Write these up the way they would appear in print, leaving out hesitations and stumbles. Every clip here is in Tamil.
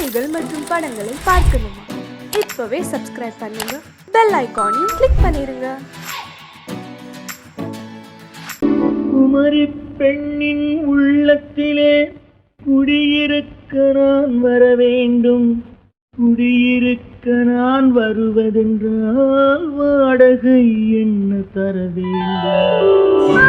நிகழ்ச்சிகள் மற்றும் படங்களை பார்க்கணுமா? இப்பவே சப்ஸ்கிரைப் பண்ணுங்க, பெல் ஐகானையும் கிளிக் பண்ணிருங்க. குமரி பெண்ணின் உள்ளத்திலே குடியிருக்க நான் வர வேண்டும். குடியிருக்க நான் வருவதென்றால் வாடகை என்ன தர வேண்டும்?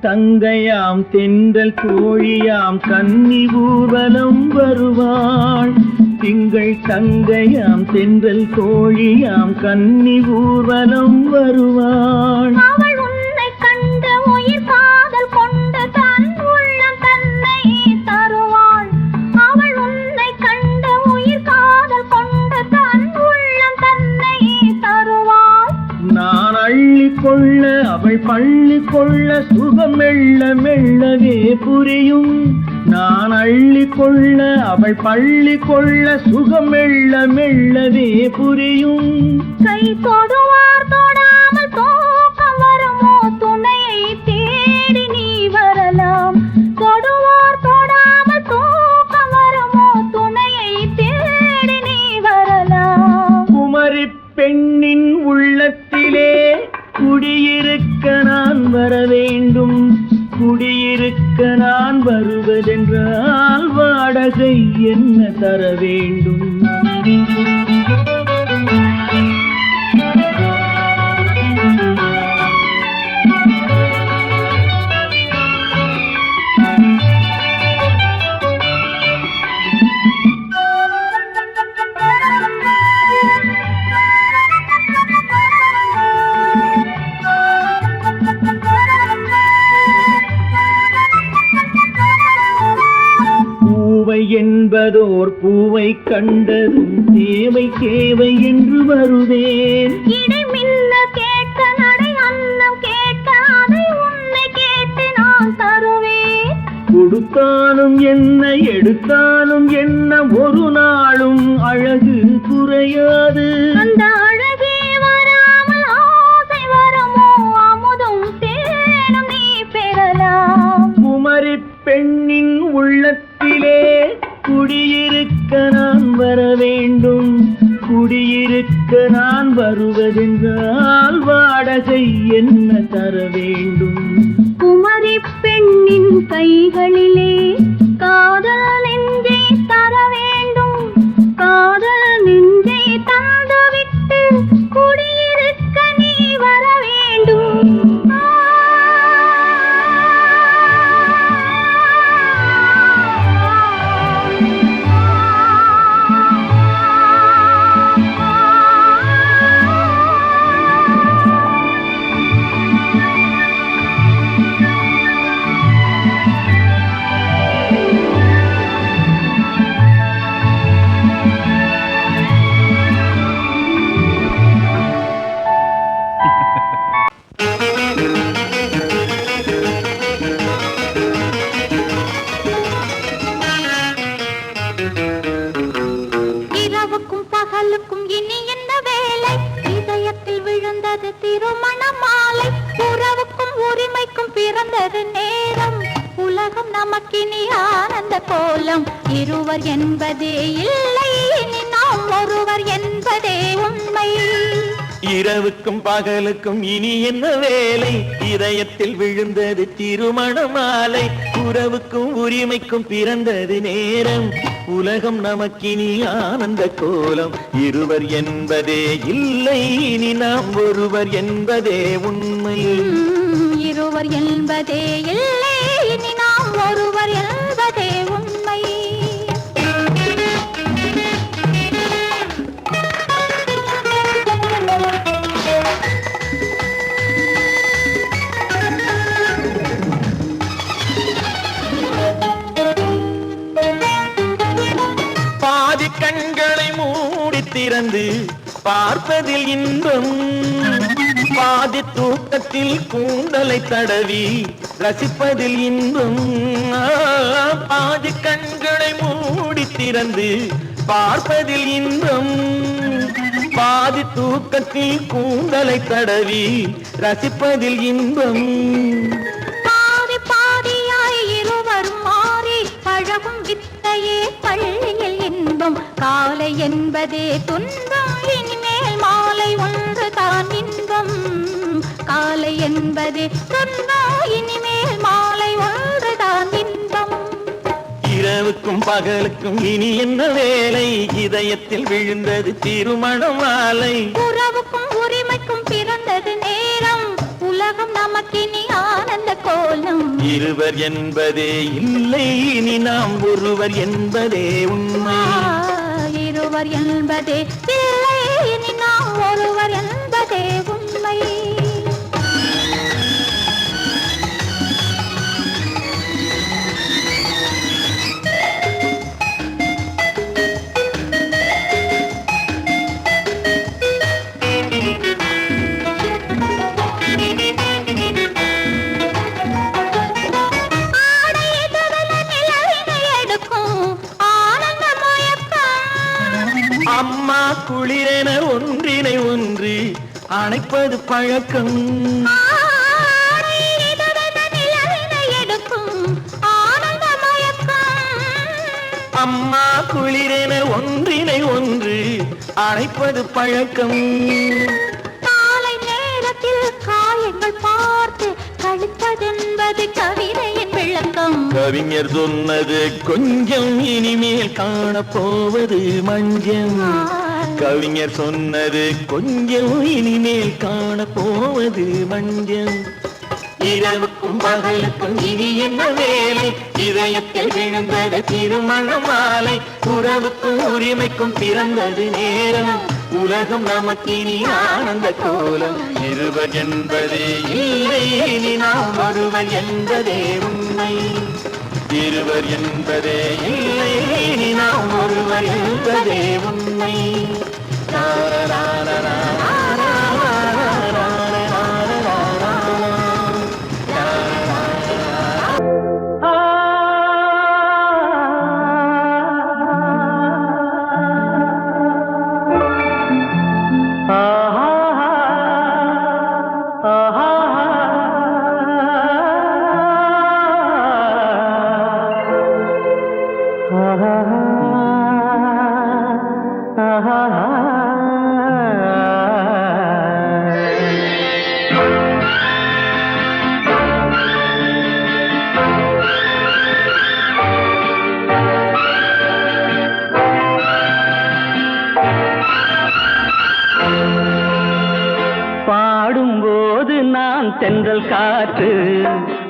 தங்கையாம் தென்றல் கோழியாம் கன்னி ஊர்வலம் வருவாள். திங்கள் தங்கையாம் தென்றல் கோழியாம் கன்னி ஊர்வலம் வருவாள். அவள் உன்னை கண்ட உயிர் காதல் கொண்டு தன் உள்ளம் தன்னை தருவாள். அவள் உன்னை கண்ட உயிர் காதல் கொண்டு தன் உள்ளம் தன்னை தருவாள். நான் அள்ளி கொள்ள அவள் பள்ளி கொள்ள சுகம் மெல்ல மெல்லவே புரியும். நான் அள்ளி கொள்ள அவள் பள்ளி கொள்ள சுகம் மெல்ல மெல்லவே புரியும். கை தொடுவார் தொடாமல் தூக்கம் வருமோ? துணையை தேடி நீ வரலாம். தொடுவார் தொடாமல் தூக்கம் வருமோ? துணையை தேடி நீ வரலாம். குமரி பெண்ணின் உள்ளத்திலே குடியிருக்க நான் வர வேண்டும். குடியிருக்க நான் வருவதென்றால் வாடகை என்ன தர வேண்டும்? என்பதோர் பூவை கண்டதும் தேவை தேவை என்று வருவேன். இடை மின்ன கேட்க நடை அன்னம் கேட்க அதை உன்னை கேட்டு நான் தருவேன். கொடுத்தாலும் என்ன எடுத்தாலும் என்ன ஒரு நாளும் அழகு குறையாது. அந்த அழகே வராமல் ஆசை வரமோ? அமுதும் தேனும் நீ பெறலாம். குமரி பெண்ணின் உள்ளத்திலே குடியிருக்க நான் வர வேண்டும். குடியிருக்க நான் வருவதென்றால் வாடகை என்ன தர வேண்டும்? குமரி பெண்ணின் கைகளிலே காதல் நெஞ்சை தர வேண்டும். காதல் நெஞ்சை தந்துவிட்டு குடியிருக்க நீ வர வேண்டும். நமக்கினி ஆனந்த கோலம். இருவர் என்பதே இல்லை, நாம் ஒருவர் என்பதே உண்மை. இரவுக்கும் பகலுக்கும் இனி என்ன வேலை? இதயத்தில் விழுந்தது திருமண மாலை. உறவுக்கும் உரிமைக்கும் பிறந்தது நேரம். உலகம் நமக்கினி ஆனந்த கோலம். இருவர் என்பதே இல்லை, இனி நாம் ஒருவர் என்பதே உண்மை. இருவர் என்பதே இல்லை, இனி நாம் ஒருவர் என்பதே உண்மை. திறந்து பார்ப்பதில் இன்பம் பாதி தூக்கத்தில் கூந்தலை தடவி ரசிப்பதில் இன்பம் பாதி கண்களை மூடி திறந்து பார்ப்பதில் இன்பம் பாதி தூக்கத்தில் கூந்தலை தடவி ரசிப்பதில் இன்பம் பாதி பாதியாய் இருவரும் மாறி பழகும் வித்தையே பள்ளியில் இன்பம் காலை என்பதே துன்பம் இனிமேல் மாலை ஒன்று தான் இன்பம் காலை என்பதே துன்பம் இனிமேல் மாலை ஒன்று தான் இன்பம் இரவுக்கும் பகலுக்கும் இனி என்ன வேலை இதயத்தில் விழுந்தது திருமண மாலை உறவுக்கும் உரிமைக்கும் பிறந்தது நேரம் உலகம் நமக்கினி ஆனந்த கோலம் இருவர் என்பதே இல்லை இனி நாம் ஒருவர் என்பதே உண்மை இருவர் என்பதே இல்லை இனி நாம் ஒருவர் என்பதே உண்மை அம்மா குளிரென ஒன்றினை ஒன்று அணைப்பது பழக்கம் அம்மா குளிரென ஒன்றினை ஒன்று அணைப்பது பழக்கம் காலை நேரத்தில் காயங்கள் பார்த்து கழிப்பதென்பது கவிதையின் விளக்கம் கவிஞர் சொன்னது கொஞ்சம் இனிமேல் காணப்போவது மஞ்சம் கவிஞர் சொன்னது கொஞ்சம் இனிமேல் காணப்போவது மஞ்சம் இரவுக்கும் பகலுக்கும் இனி என்ன வேலை இதயத்தில் விழுந்தது திருமண மாலை உறவுக்கும் உரிமைக்கும் பிறந்தது நேரம் உலகம் நமக்கினி ஆனந்த கோலம் இருவர் என்பதே இல்லை இனி நாம் ஒருவர் என்பதே உண்மை இருவர் என்பதே இல்லை இனி நாம் ஒருவர் என்பதே உண்மை பாடும்போது நான் தென்றல் காற்று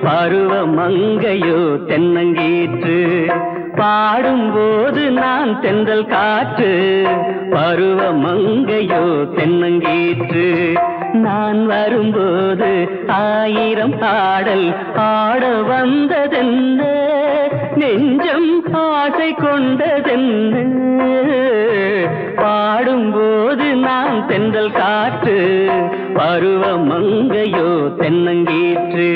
பருவ மங்கையோ தென்னங்கீற்று பாடும்போது நான் தென்றல் காற்று பருவ மங்கையோ தென்னங்கீற்று நான் வரும்போது ஆயிரம் பாடல் ஆட வந்ததென்ன நெஞ்சம் ஆசை கொண்டதென்ன பாடும்போது நான் தென்றல் காற்று பருவ மங்கையோ தென்னங்கீற்று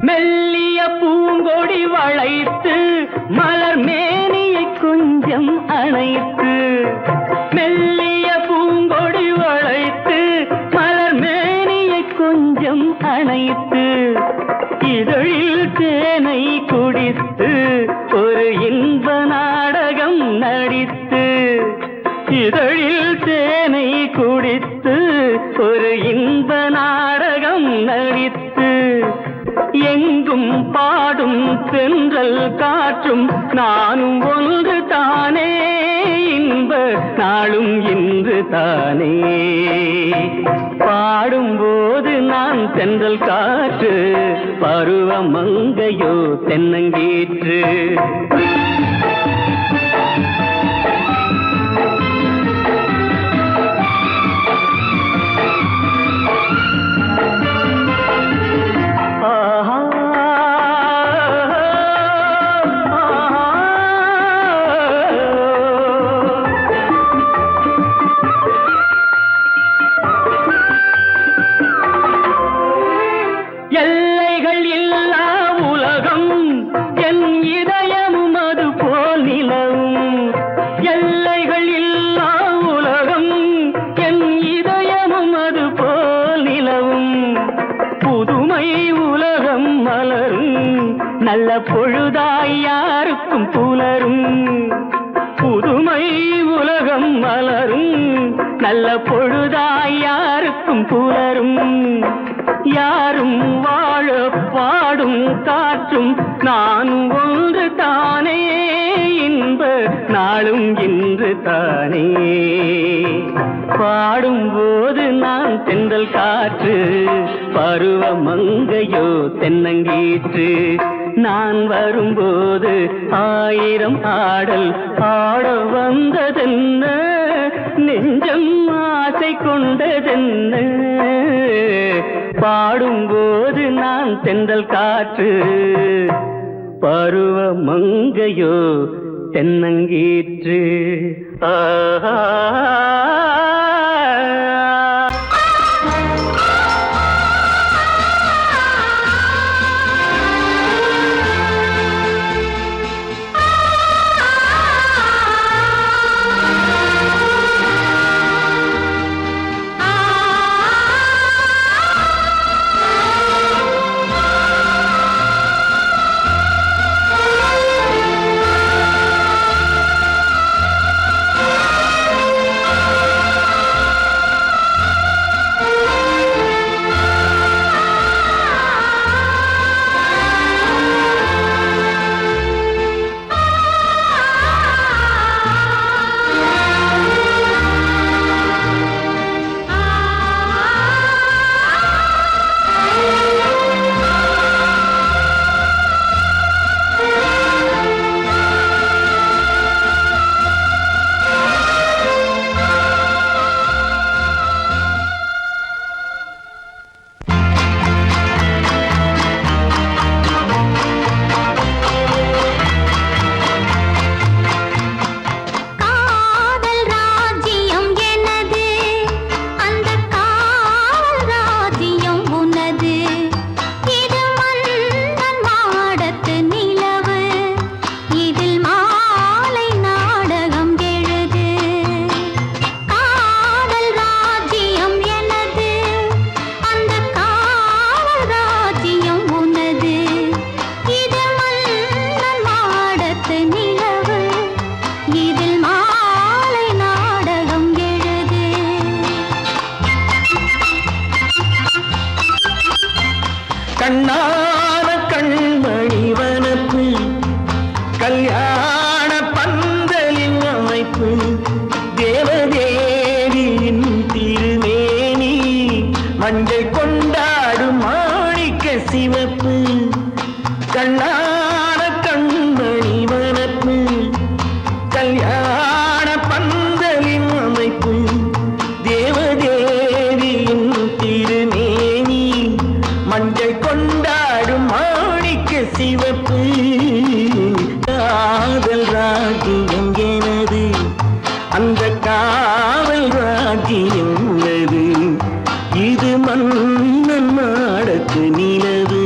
மெல்லிய பூங்கொடி வளைத்து மலர் மேனியை கொஞ்சம் அணைத்து மெல்லிய பூங்கொடி வளைத்து மலர் மேனியை கொஞ்சம் அணைத்து இதழில் தேனை குடித்து ஒரு இன்ப நாடகம் நடித்து இதழில் தேனை குடித்து ஒரு இன்ப நாடகம் நடித்து எங்கும் பாடும் தென்றல் காற்றும் நானும் ஒன்று தானே இன்ப நாளும் இன்று தானே. பாடும்போது நான் தென்றல் காற்று, பருவம் மங்கையோ தென்னங்கீற்று. எல்லைகள் இல்லா உலகம் என் இதயமும் அது போல் நிலவும். எல்லைகள் இல்லா உலகம் என் இதயமும் அது போல் நிலவும். புதுமை உலகம் மலரும், நல்ல பொழுதாய் யாருக்கும் புலரும். புதுமை உலகம் மலரும், நல்ல பொழுதாய் யாருக்கும் புலரும். யாரும் வாழ பாடும் காற்றும் நான் ஒன்று தானே, இன்ப நாளும் இன்று தானே. பாடும்போது நான் தென்றல் காற்று, பருவ மங்கையோ தென்னங்கீற்று. நான் வரும்போது ஆயிரம் ஆடல் ஆட வந்ததென்ன, நெஞ்சம் ஆசை கொண்டதென்ன. பாடும்போது நான் தென்றல் காற்று, பருவ மங்கையோ தென்னங்கீற்று. ஆஹா கண்ணான கண்மணி வனப்பு, கல்யாண பந்தலின் அமைப்பு, தேவதேவியின் திருமேனி, மஞ்சள் கொண்டாடும் மாணிக்க சிவப்பு. கண்ணான கண்மணி வனப்பு, கல்யாண பந்தலின் அமைப்பு, தேவதேவியின் திருமேனி, மஞ்சள் கொண்டாடும் மாணிக்க சிவப்பு. காதல் ராஜ்யம் எனது, அந்த காவல் ராஜ்யம் உள்ளது. இது மன்னன் நாடத்து நிலவு,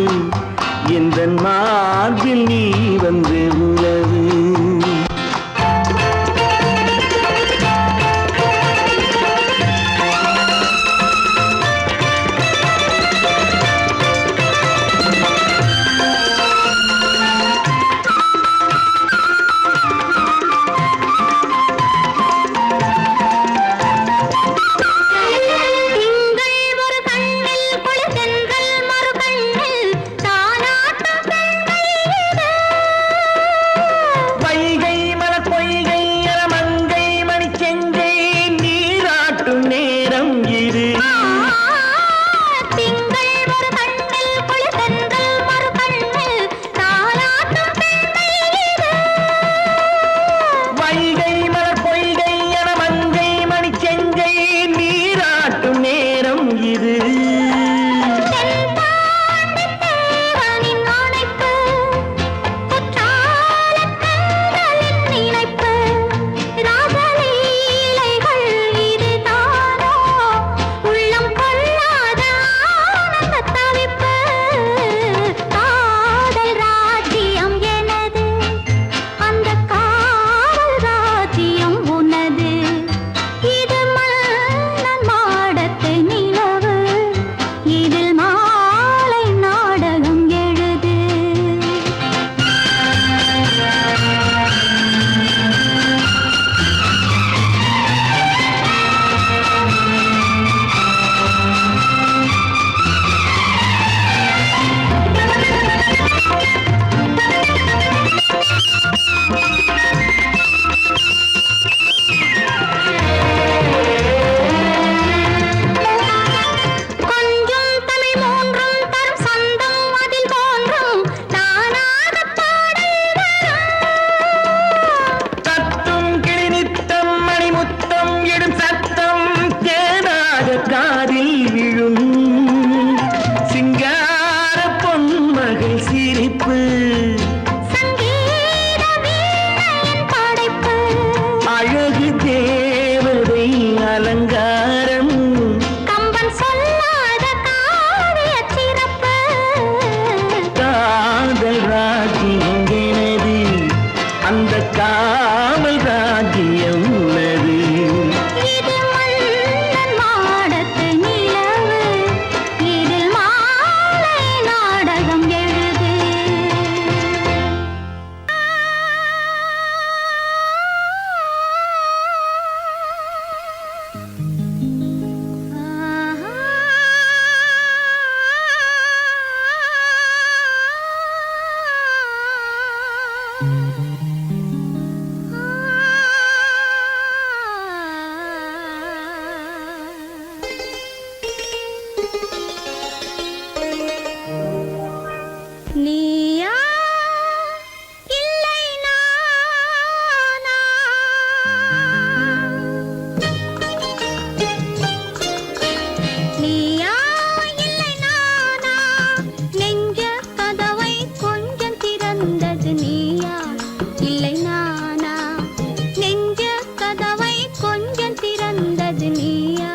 திறந்தது நீயா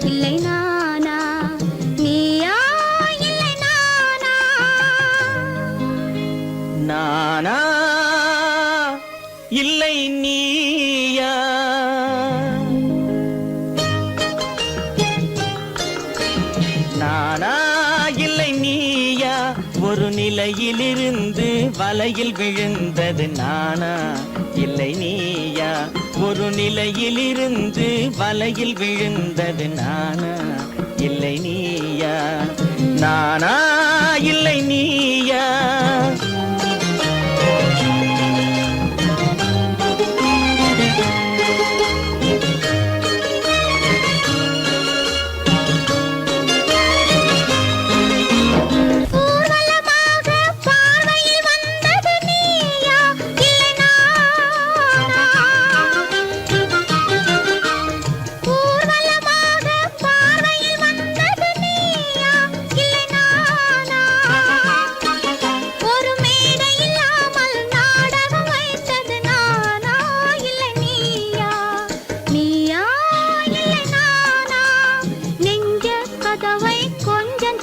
இல்லை நானா, நீயா இல்லை நானா. நானா இல்லை நீயா, நானா இல்லை நீயா, ஒரு நிலையிலிருந்து வலையில் விழுந்தது நானா இல்லை நீயா, ஒரு நிலையிலிருந்து வலையில் விழுந்தது நானா இல்லை நீயா, நானா இல்லை நீயா.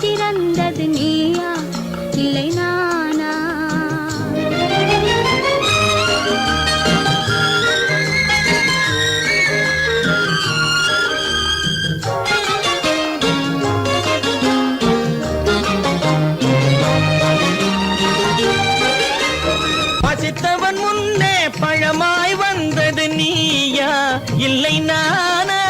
திறந்தது நீயா இல்லை நானா. பசித்தவன் முன்னே பழமாய் வந்தது நீயா இல்லை நானா.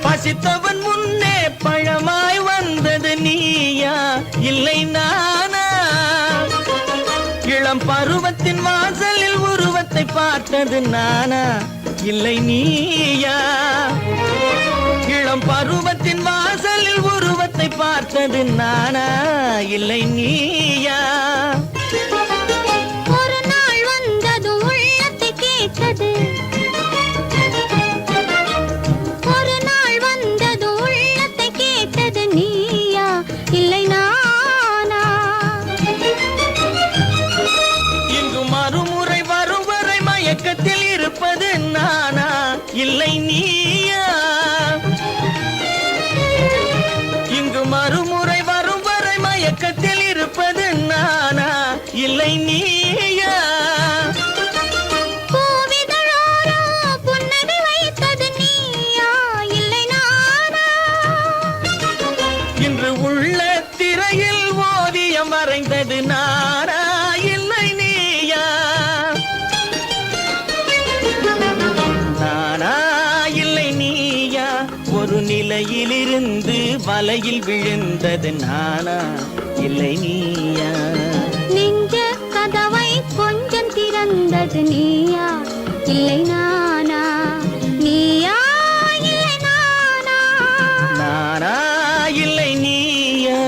பசித்தவன் முன்னே பழமாய் வந்தது நீயா இல்லை நானா. இளம் பருவத்தின் வாசலில் உருவத்தை பார்த்தது நானா இல்லை நீயா. இளம் பருவத்தின் வாசலில் உருவத்தை பார்த்தது நானா இல்லை நீயா. ஒரு நாள் வந்தது உள்ளத்தை கேட்டது, ஒரு நாள் வந்தது உள்ளத்தை கேட்டது நீயா இல்லை நானா. இங்கு மறுமுறை வரும் வரை மயக்கத்தில் இருப்பது நானா இல்லை நீயா. இங்கு மறுமுறை வரும் வரை மயக்கத்தில் இருப்பது நானா இல்லை நீயா. பூவிதழோரோ புன்னகை வைத்தது நீயா இல்லை நானா. இன்று உள்ள திரையில் ஓவியம் வரைந்தது நானா இல்லை நீயா. நானா இல்லை நீயா, ஒரு நிலையிலிருந்து வலையில் விழுந்தது நானா இல்லை நீயா. நெஞ்ச கதவை கொஞ்சம் திறந்தது நீயா இல்லை நானா, நீயா இல்லை நானா. நானா இல்லை நீயா.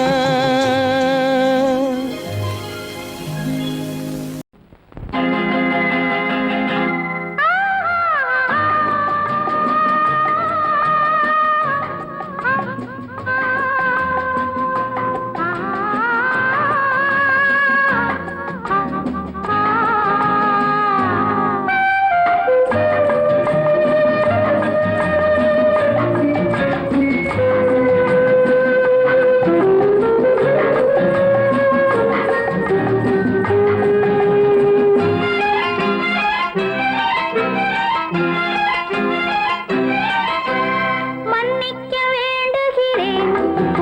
மன்னிக்க வேண்டுகிறேன்,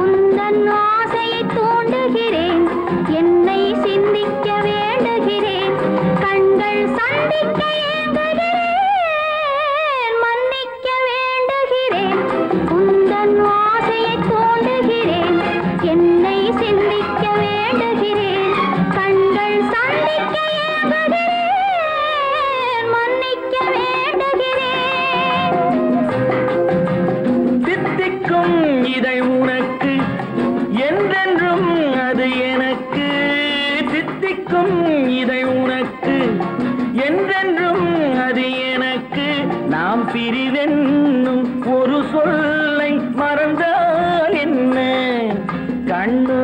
உந்தன் ஆசையை தூண்டுகிறேன், என்னை சிந்திக்க வேண்டுகிறேன், கண்கள் சந்திக்க ஏங்குகிறேன். மன்னிக்க வேண்டுகிறேன், உந்தன் ஆசையை தூண்டுகிறேன், என்னை சிந்திக்க வேண்டுகிறேன், கண்கள் சந்திக்க ஏங்குகிறேன். மன்னிக்க வேண்டுகிறேன். தித்திக்கும் இதை உனக்கு என்றென்றும் அது எனக்கு. தித்திக்கும் இதை உனக்கு என்றென்றும் அது எனக்கு. நாம் பிரிவென்னும் ஒரு சொல்லை மறந்தால் என்ன, கண்ணோ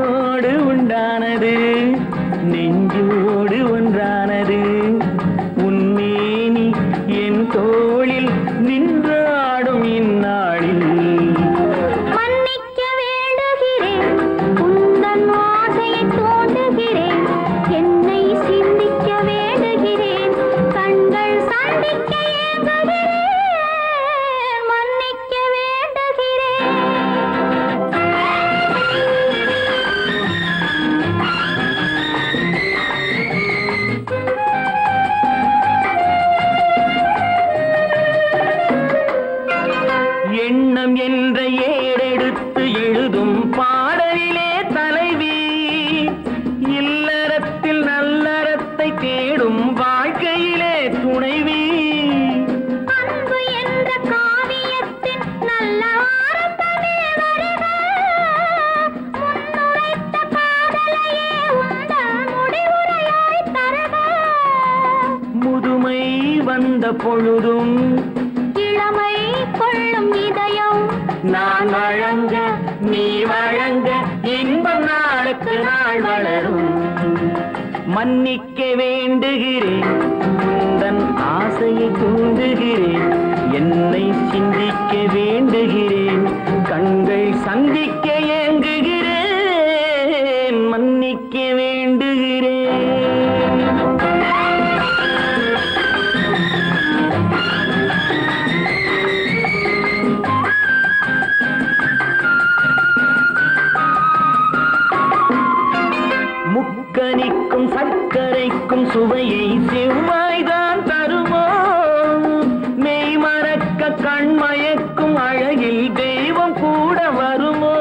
பொழுதும் இளமை கொள்ளும் இதயம் நான் வழங்க நீ வழங்க இன்பம் நாளுக்கு நாள் வளரும். மன்னிக்க வேண்டுகிறேன், உந்தன் ஆசையை தூண்டுகிறேன், என்னை சிந்திக்க வேண்டுகிறேன், கண்கள் சந்திக்க ஏங்குகிறேன், மன்னிக்க வேண்டுகிறேன். முக்கனிக்கும் சர்க்கரைக்கும் சுவையை செவ்வாய்தான் தருமோ, மெய் மறக்க கண்மயக்கும் அழகில் தெய்வம் கூட வருமோ.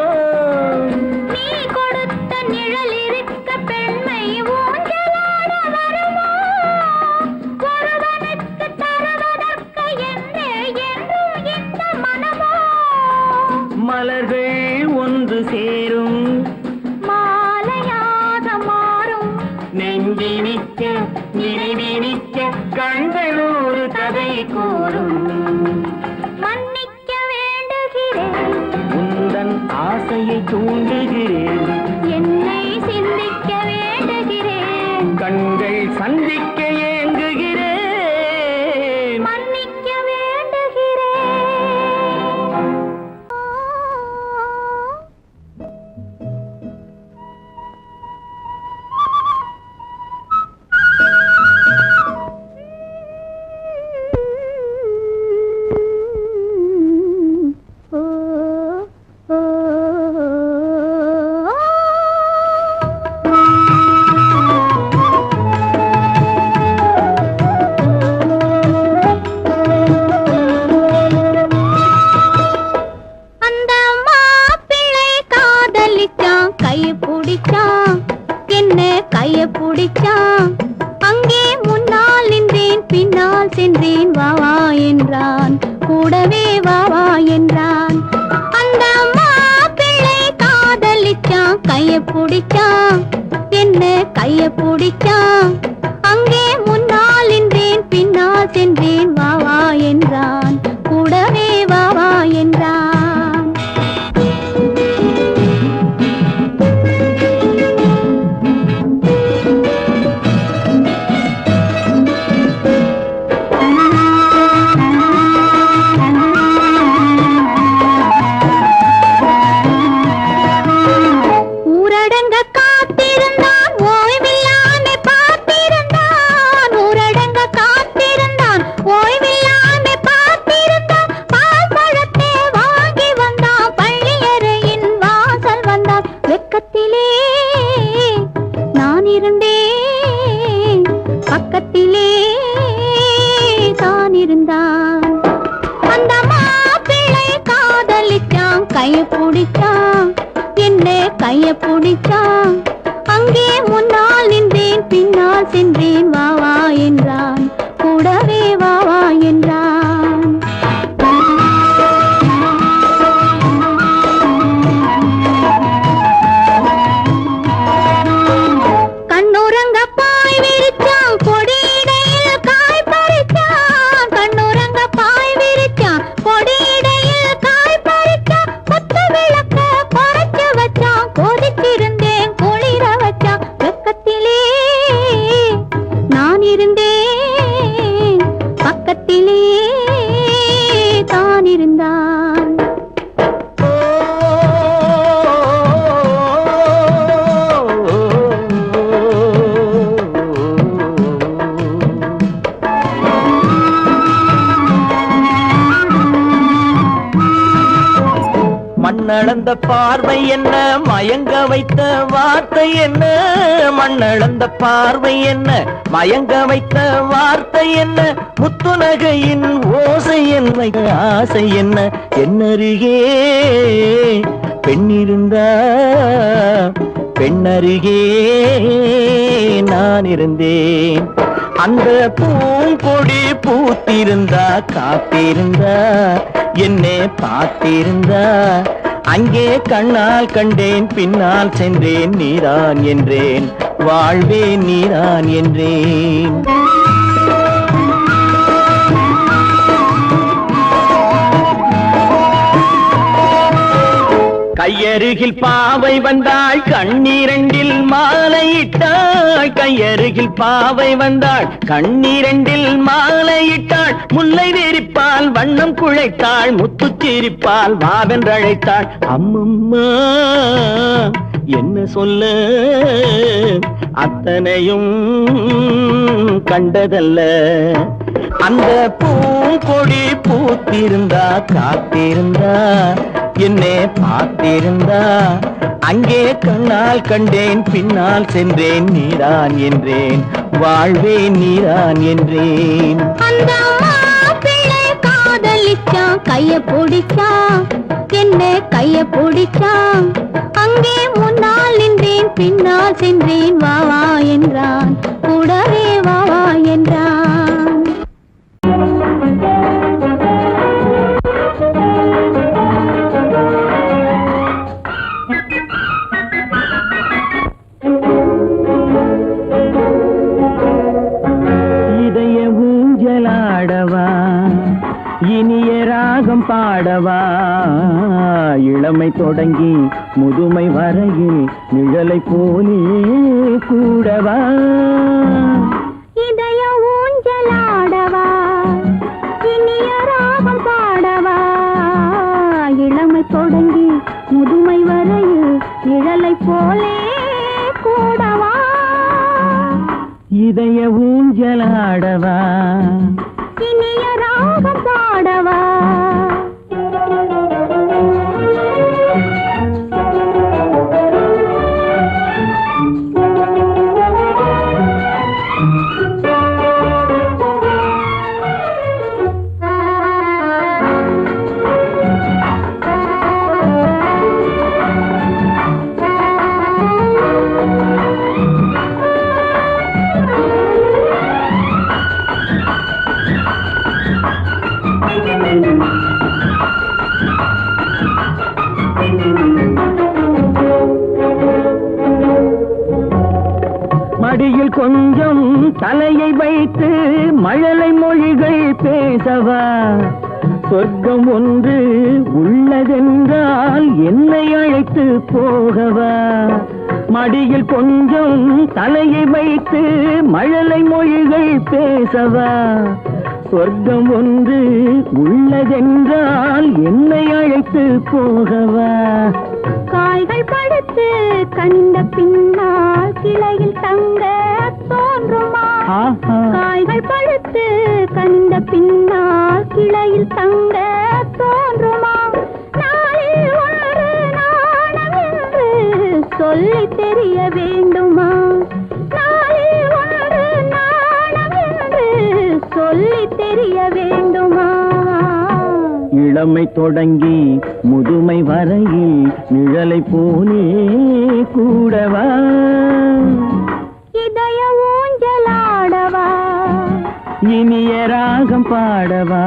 நீ கொடுத்த நிழல் இருக்க பெண்மை ஊஞ்சலாட வருமோ, ஒருவனுக்கு தருவதற்கு என்றே என்றும் இந்த மனமோ. மலர்கள் ஒன்று சேரும் மாலையாக மாறும் நெஞ்சினிக்க நினைவினிக்க கண்கள் ஒரு கதை கூறும். மன்னிக்க வேண்டுகிறேன், உந்தன் ஆசையை தூண்டுகிறேன், என்னை சிந்திக்க வேண்டுகிறேன், கண்கள் சந்திக்க ஏங்குகிறேன், மன்னிக்க வேண்டுகிறேன். அந்த மாப்பிள்ளை காதலிச்சான், கைய பிடிச்சான், என்ன கைய பிடிச்சான். அங்கே முன்னால் நின்றேன், பின்னால் சென்றேன், வா வா என்றான், கூடவே வா வா என்றான். அந்த மாப்பிள்ளை காதலிச்சான், கைய பிடிச்சான், என்ன கைய பிடிச்சான். அங்கே முன்னால் நின்றேன், பின்னால் சென்றேன், வா வா என்றான், கூடவே வா வா என்றான். ஊரடங்க காத்திருந்தான், ஓய்வில்லாமே பார்த்திருந்தான், ஊரடங்க காத்திருந்தான், ஓய்வில்லாமே பார்த்திருந்தான். பால் பழத்தை வாங்கி வந்தான், பள்ளியறையின் வாசல் வந்தான். வெக்கத்திலே நான் இருந்தேன், பக்கத்திலே தான் இருந்தான். அந்த மாப்பிள்ளை காதலிச்சான், கைய பிடிச்சான், என்ன கைய பிடிச்சான். அங்கே முன்னால் நின்றேன், பின்னால் சென்றேன், வா வா என்றான், கூடவே வா வா என்றான். கண்ணுறங்க பாய் விரிச்சான், கொடியிடையில் காய் பறிச்சான், கண்ணுறங்க பாய் விரிச்சான், கொடியிடையில் காய் பறிச்சான். கொத்து விளக்க குறைச்சு வச்சான், கொதிச்சிருந்தேன் குளிர வச்சான். வெக்கத்திலே நான் இருந்தேன், பக்கத்திலே தான் இருந்தான். மண்ணளந்த பார்வை என்ன, மயங்க வைத்த வார்த்தை என்ன, மண்ணளந்த பார்வை என்ன, மயங்க வைத்த வார்த்தை என்ன, முத்துநகையின் ஓசை என்ன, ஆசை என்ன, என்னருகே பெண்ணிருந்தா, பெண்ணருகே நான் இருந்தேன். அந்த பூங்கொடி பூத்திருந்தா, காத்திருந்தா, என்னை பார்த்திருந்தா, அங்கே கண்ணால் கண்டேன், பின்னால் சென்றேன், நீதான் என்றேன், வாழ்வே நீதான் என்றேன். கையருகில் பாவை வந்தாள் கண்ணீரண்டில் மாலையிட்டாள் கையருகில் பாவை வந்தாள் கண்ணீரண்டில் மாலையிட்டாள் முல்லை விரிப்பால் வண்ணம் குழைத்தாள் முத்து சிரிப்பால் வாவென்றழைத்தாள் அம்மம்மா என்ன சொல்ல அத்தனையும் கண்டதல்ல அந்த பூங்கொடி பூத்திருந்தா காத்திருந்தா என்னை பார்த்திருந்தா அங்கே கண்ணால் கண்டேன் பின்னால் சென்றேன் நீதான் என்றேன் வாழ்வேன் நீதான் என்றேன் அந்த மாப்பிள்ளை காதலிச்சான் கைய பிடிச்சான் என்ன கைய பிடிச்சான் அங்கே முன்னால் நின்றேன் பின்னால் சென்றேன் வா வா என்றான் கூடவே வா வா என்றான் இதய ஊஞ்சலாடவா இனிய ராகம் பாடவா இளமை தொடங்கி முதுமை வரையில் நிழலை போலே கூடவா இதய ஊஞ்சலாடவா இனிய ராகம் பாடவா இளமை தொடங்கி முதுமை வரையில் நிழலை போலே கூடவா இதய ஊஞ்சலாடவா இனிய ராகம் பாடவா மடியில் கொஞ்சம் தலையை வைத்து மழலை மொழிகள் பேசவா சொர்க்கம் ஒன்று உள்ளதென்றால் என்னை அழைத்து போகவா மடியில் கொஞ்சம் தலையை வைத்து மழலை மொழிகள் பேசவா சொர்க்கம் ஒன்று உள்ளதென்றால் என்னை அழைத்து போகவா காய்கள் படுத்து கண்ட பின்னால் கிளையில் தங்க தோன்றுமா காய்கள் படுத்து கண்ட பின்னால் கிளையில் தங்க தோன்றுமா நாளில் ஒன்று நாணம் என்று சொல்லி தெரிய வேண்டுமா நாளில் ஒன்று நாணம் என்று சொல்லி தெரிய வேண்டுமா இளமை தொடங்கி முதுமை வரையில் நிழலை போலே கூடவா இதய ஊஞ்சலாடவா இனிய ராகம் பாடவா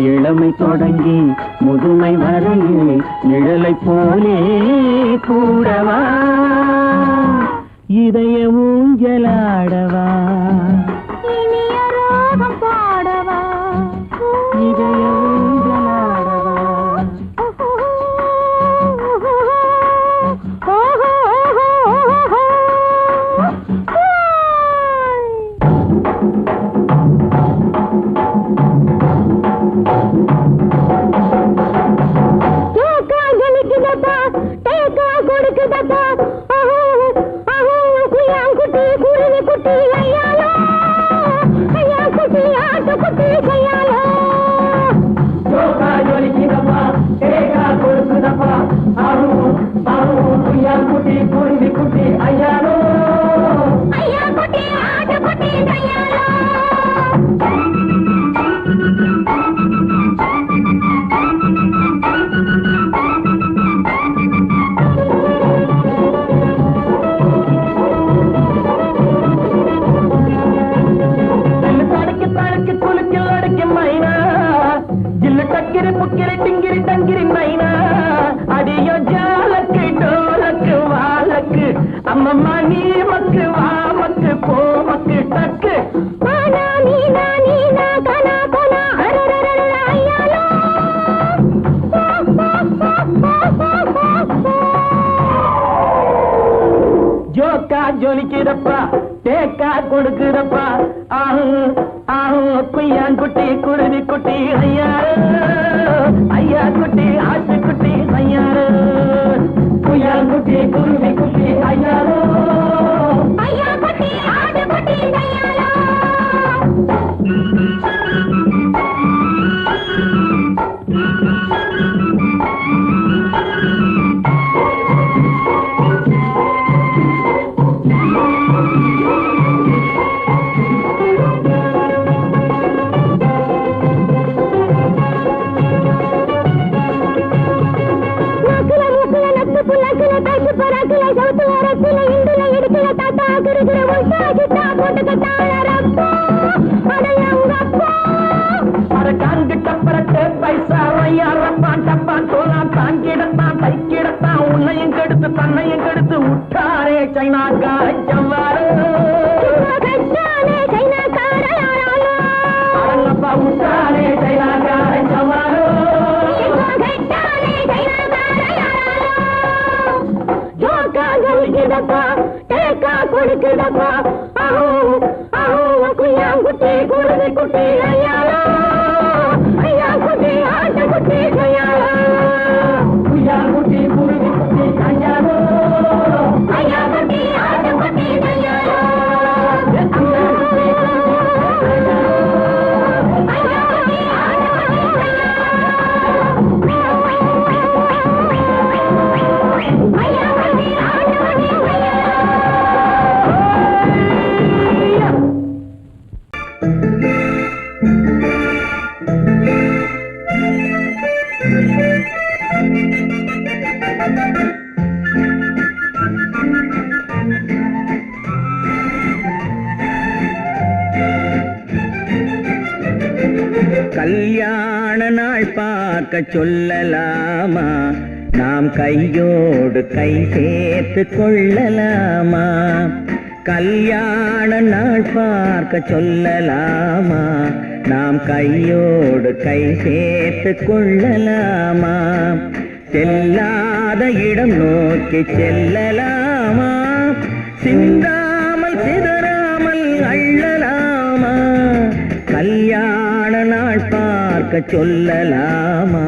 இளமை தொடங்கி முதுமை வரையில் நிழலை போலே கூடவா இதய ஊஞ்சலாடவா இனிய ராகம் பாடவா இதய ஊஞ்சலாடவா அம்மம்மா நீ மக்கு வா மக்கு போ மக்கு டக்கு ஆனா நீனா நீனா கனா கனா அரரரரர ஐயாலோ ஜோக்கா ஜொலிக்கிறப்பா தேக்கா கொடுக்குறப்பா ஆஹு ஆஹு குய்யாங்குட்டி குருவி குட்டி ஐயாரு ஐயா குட்டி ஆட்டுக்குட்டி ஐயாரு குய்யாங்குட்டி குருவி குட்டி ஐயாரு ஐயா குட்டி ஆட்டுக்குட்டி ஐயாரோ உன்னையும் கெடுத்து தன்னையும் கெடுத்து விட்டாரே சைனாக்கார செவ்வாறு அரங்கப்பா விட்டாரே சைனாக்கார செவ்வாறு கொடுக்குதப்பா குட்டி குருவி குட்டி ஐயாரோ ஐயா குட்டி ஆட்ட குட்டி ஐயாரோ குய்யா குட்டி குருவி குட்டி ஐயாரோ ஐயா குட்டி ஆட்ட குட்டி ஐயாரோ கல்யாண நாள் பார்க்க சொல்லலாமா நாம் கையோடு கை சேர்த்து கொள்ளலாமா கல்யாண நாள் பார்க்க சொல்லலாமா நாம் கையோடு கை சேர்த்து கொள்ளலாமா செல்லாத இடம் நோக்கி செல்லலாமா சிந்தாமல் சிதறாமல் அள்ளலாமா கல்யாண நாள் பார்க்க சொல்லலாமா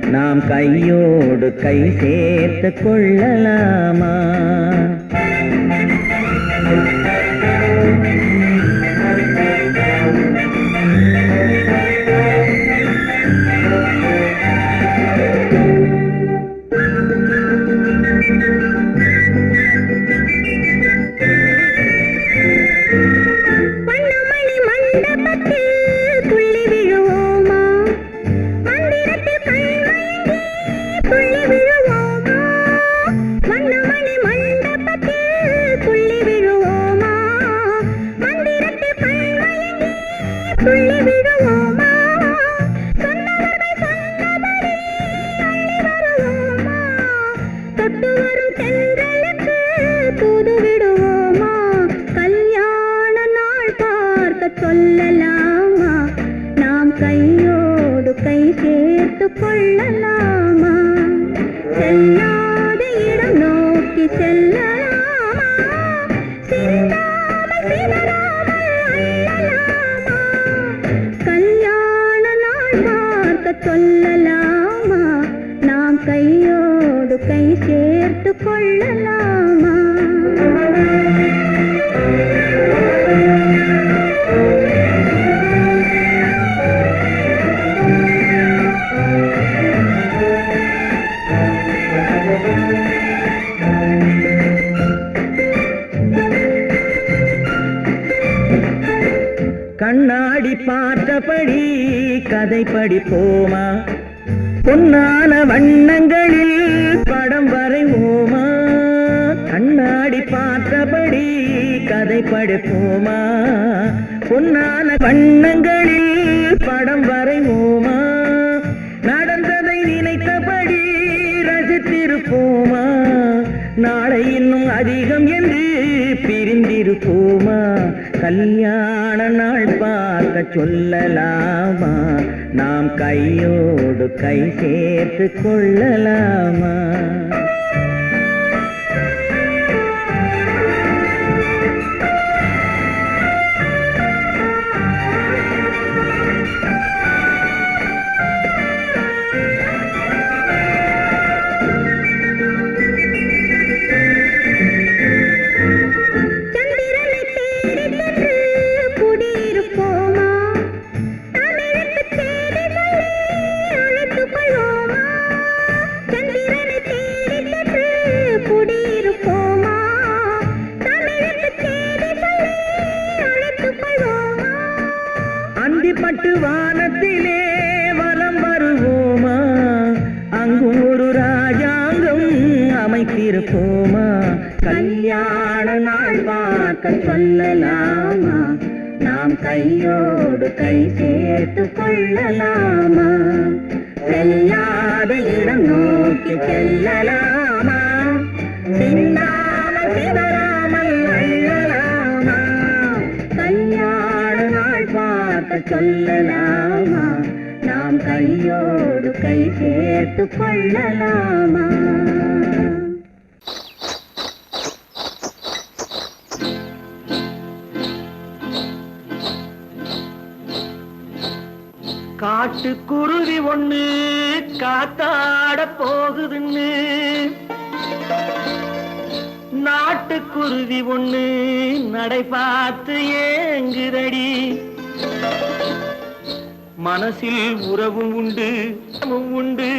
நாம் கையோடு கை சேர்த்து கொள்ளலாமா சொல்லலாமா நாம் கையோடு கை சேர்த்து கொள்ளலாமா செல்லாத இடம் நோக்கி செல்லலாமா சிந்தாமல் சிதறாமல் அள்ளலாமா கல்யாண நாள் பார்க்க சொல்லலாமா நாம் கையோடு கை சேர்த்து கொள்ளலாமா கண்ணாடி பார்த்தபடி கதை படிப்போமா பொன்னான வண்ணங்களில் படம் வரைவோமா கண்ணாடி பார்த்தபடி கதை படிப்போமா பொன்னான வண்ணங்களில் படம் வரைவோமா நடந்ததை நினைத்தபடி ரசித்திருப்போமா நாளை இன்னும் அதிகம் என்று பிரிந்திருப்போமா கல்யாண நாள் பார்க்க சொல்லலாமா நாம் கையோடு கை சேர்த்து கொள்ளலாமா வைப்போமா, கல்யாண நாள் பார்க்க சொல்லலாமா, நாம் கையோடு கை சேர்த்து கொள்ளலாமா, செல்லாத இடம் நோக்கி செல்லலாமா, சிந்தாமல் சிதறாமல் அள்ளலாமா, கல்யாண நாள் பார்க்க சொல்லலாமா, நாம் கையோடு கை சேர்த்து கொள்ளலாமா. காட்டுக்குருவி ஒண்ணு காத்தாட போகுதுன்னு, நாட்டுக்குருவி ஒண்ணு நடை பார்த்து ஏங்குதடி, மனசில் உறவும் உண்டு உண்டு,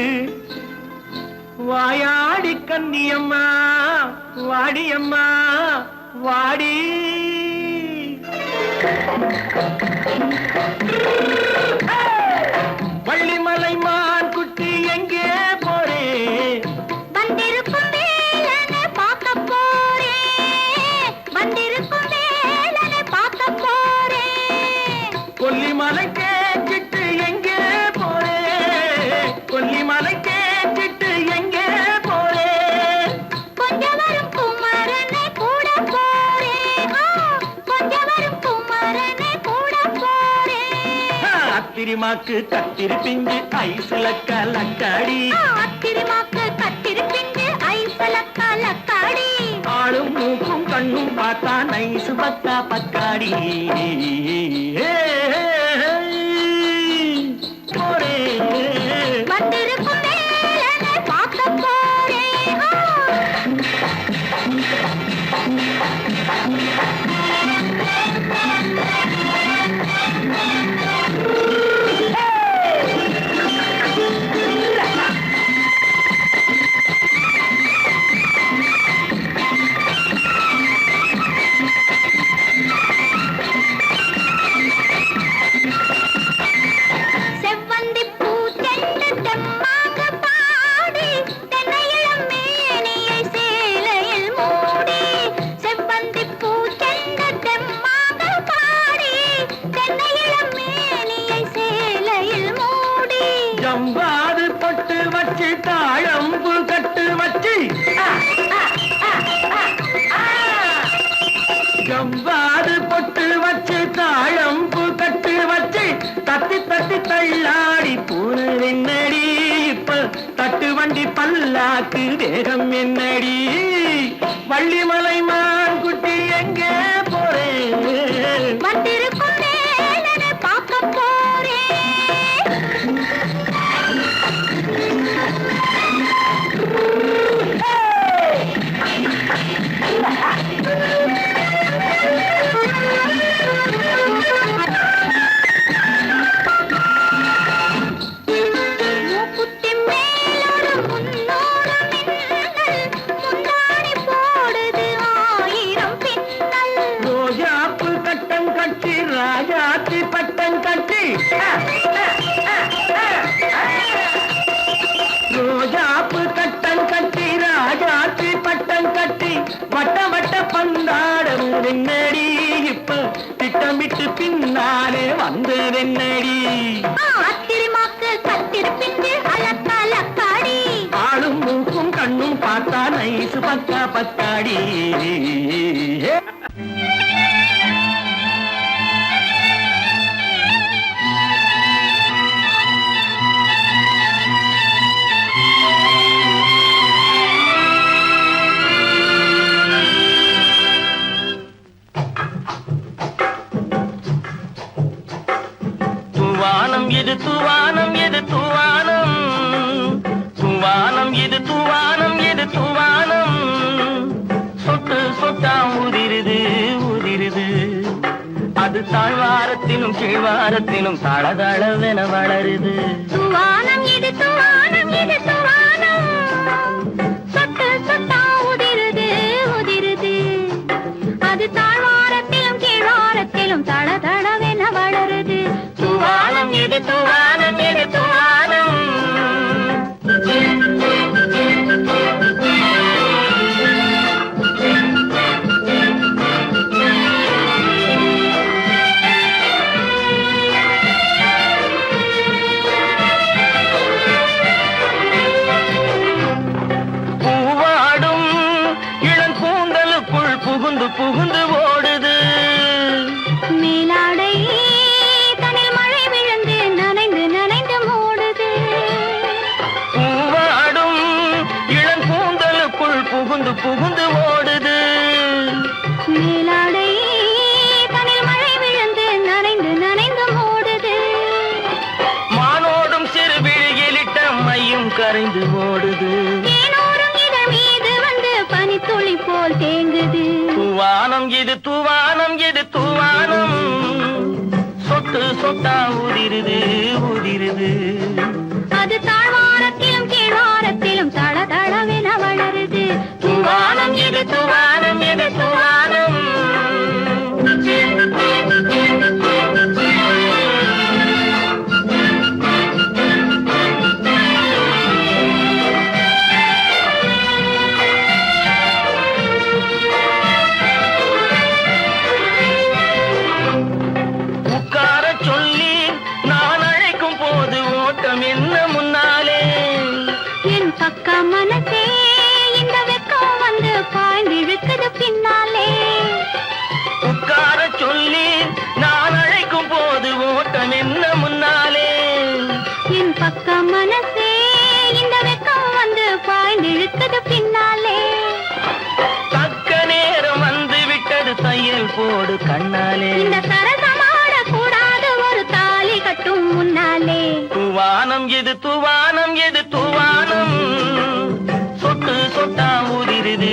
வாயாடி கன்னியம்மா வாடியம்மா வாடி. வள்ளிமலை மான் குட்டி எங்கே போறே, வந்திருக்கும் வேலனை பார்க்க போறேன், வந்திருக்கும் வேலனை பார்க்க போறேன். கொல்லிமலை கேட்டுட்டு எங்கே போறே, கொல்லிமலை கேட்டுட்டு எங்கே போறே, கொஞ்சம் வரும் குமரனை கூட போறேன், கொஞ்சம் வரும் குமரனை கூட போறேன். அத்திரிமாக்கு கத்திரி பிஞ்சு ஐசுல கலக்காடி, அத்திரிமாக்கு கத்திரி பிஞ்சு ஐசுல கலக்காடி, ஆளும் மூக்கும் கண்ணும் பார்த்தா நைசு பக்கா பக்காடி. போரே வந்திருக்கும் வேலனை பார்க்க போறேன். செவ்வந்தி பூ தென்று தெம்மாக பாடி, தென்னையிளம் மேனியை சேலையில் மூடி, செவ்வந்தி பூ தென்று தெம்மாக பாடி, தென்னையிளம் மேனியை சேலையில் மூடி, ஜம்பாது பொட்டு வச்சு தாழம்பு கட்டு வச்சு, ஜம்பாது பொட்டு வச்சு தாழம்பு கட்டு வச்சு, தத்தி தத்தி தள்ளாடி பூனு என்னடி, இப்ப தட்டு வண்டி பல்லாக்கு வேகம் என்னடி, வள்ளிமலை மான் குட்டி எங்கே போறேன், வந்திருக்கும் வேலனை பார்க்க போறேன். மூக்குத்தி மேலோடு முன்னோடு மின்னல், முந்தாணி போடுது ஆயிரம் பின்னல், ரோஜாப்பு கட்டம் கட்டி ராஜாத்தி பட்டம் கட்டி, ரோஜாப்பு கட்டம் கட்டி ராஜாத்தி பட்டம் கட்டி, வட்ட வட்ட பந்தாடம் என்னடி, இப்ப திட்டமிட்டு பின்னாலே வந்ததென்னடி, அத்திரிமாக்கு கத்திரி பிஞ்சு அலக்கலக்காடி, ஆளும் மூக்கும் கண்ணும் பார்த்தா நைசு பக்கா பக்காடி. தூவானம் இது தூவானம் இது தூவானம், தூவானம் இது தூவானம் இது தூவானம், சொட்டு சொட்டா உதிருது உதிருது, அது தாழ்வாரத்திலும் கீழ்வாரத்திலும் தளதளவென வளருது. துவானம் இது துவானம் இது துவானம், சொட்டு சொட்டா உதிருது உதிருது, அது தாழ்வாரத்திலும் கீழ்வாரத்திலும் தளதளவென வளருது. தூவானம் இது தூவானம் இது தூவானம். கரைந்து ஓடுது தேனோரும் இதழ் மீது வந்து பனித்துளி போல் தேங்குது தூவானம் இது தூவானம் இது தூவானம் சொட்டு சொட்டா உதிருது உதிருது அது தாழ்வாரத்திலும் கீழ்வாரத்திலும் தள தளவென வளருது தூவானம் இது தூவானம் இது தூவானம் உட்கார சொல்லி நான் அழைக்கும் போது ஓட்டம் என்ன முன்னாலே என் பக்க மனசே இந்த வெக்கம் வந்து பாய்ந்திழுக்குது பின்னாலே உட்கார சொல்லி நான் அழைக்கும் போது ஓட்டம் என்ன முன்னாலே என் பக்க மனசே இந்த வெக்கம் வந்து பாய்ந்திழுக்குது பின்னாலே தக்க நேரம் வந்து விட்டது தையல் போடு கண்ணாலே இந்த சரசமாட கூடாது ஒரு தாலி கட்டும் முன்னாலே தூவானம் எது தூவானம் எது தூவானம் சொட்டு சொட்டா உதிருது